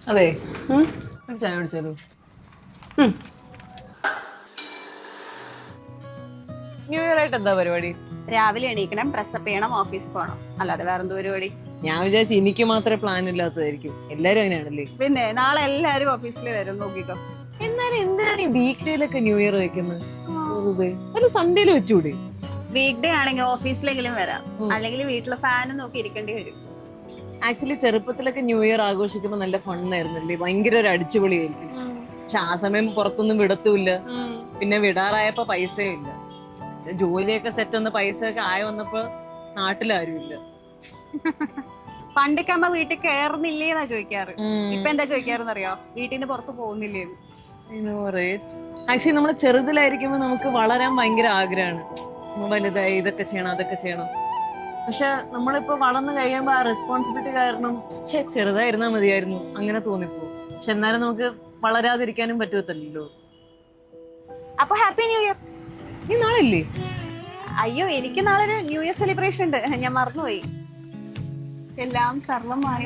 അതെ ഒരു ചായ കുടിച്ചാലോ? ന്യൂ ഇയർ ആയിട്ട് എന്താ പരിപാടി? രാവിലെ എണീക്കണം, ഡ്രസ്സപ്പ് ചെയ്യണം, ഓഫീസിൽ പോകണം. അല്ലാതെ വേറെന്ത് പരിപാടി? ഞാൻ വിചാരിച്ചു എനിക്ക് മാത്രമേ പ്ലാൻ ഇല്ലാത്തതായിരിക്കും. എല്ലാരും അങ്ങനെയാണല്ലേ? പിന്നെ നാളെ എല്ലാരും ഓഫീസിൽ വരും, നോക്കിക്കോ. എന്നാലും എന്തിനാണ് ഈ വീക്ക് ഡേയിലൊക്കെ ന്യൂ ഇയർ വെക്കുന്നത്? ഒരു സൺഡേയില് വെച്ചുകൂടെ? വീക്ക് ഡേ ആണെങ്കിൽ ഓഫീസിലെങ്കിലും വരാം, അല്ലെങ്കിൽ വീട്ടിലെ ഫാനും നോക്കി ഇരിക്കേണ്ടി വരും. ആക്ച്വലി ചെറുപ്പത്തിലൊക്കെ ന്യൂ ഇയർ ആഘോഷിക്കുമ്പോൾ നല്ല ഫണ്ണായിരുന്നല്ലേ, ഭയങ്കര ഒരു അടിച്ചുപൊളിയായിരിക്കും. പക്ഷെ ആ സമയം പുറത്തൊന്നും വിടത്തുമില്ല. പിന്നെ വിടാറായപ്പോ പൈസയും ഇല്ല. ജോലിയൊക്കെ സെറ്റ് വന്ന പൈസയൊക്കെ ആയി വന്നപ്പോ നാട്ടിലാരും ഇല്ല. പണ്ടൊക്കെ അമ്മ വീട്ടിൽ കയറുന്നില്ലേന്നാ ചോദിക്കാറ്. ഇപ്പൊ എന്താ ചോദിക്കാറെന്നറിയോ? വീട്ടിൽ നിന്ന് പുറത്ത് പോകുന്നില്ലേന്ന്. ആക്ച്വലി നമ്മള് ചെറുതിലായിരിക്കുമ്പോ നമുക്ക് വളരാൻ ഭയങ്കര ആഗ്രഹമാണ്. വലുതായി ഇതൊക്കെ ചെയ്യണം അതൊക്കെ ചെയ്യണം. പക്ഷെ നമ്മളിപ്പോ വളർന്നു കഴിയുമ്പോ ആ റെസ്പോൺസിബിലിറ്റി കാരണം ചെറുതായിരുന്നാ മതിയായിരുന്നു അങ്ങനെ തോന്നിപ്പോ. പക്ഷെ എന്നാലും നമുക്ക് വളരാതിരിക്കാനും പറ്റത്തില്ലല്ലോ. അപ്പൊ ഹാപ്പി ന്യൂ ഇയർ. നീ നാളെ? അയ്യോ, എനിക്ക് നാളെ ഒരു ന്യൂ ഇയർ സെലിബ്രേഷൻ ഉണ്ട്, ഞാൻ മറന്നുപോയി. എല്ലാം സർവമായ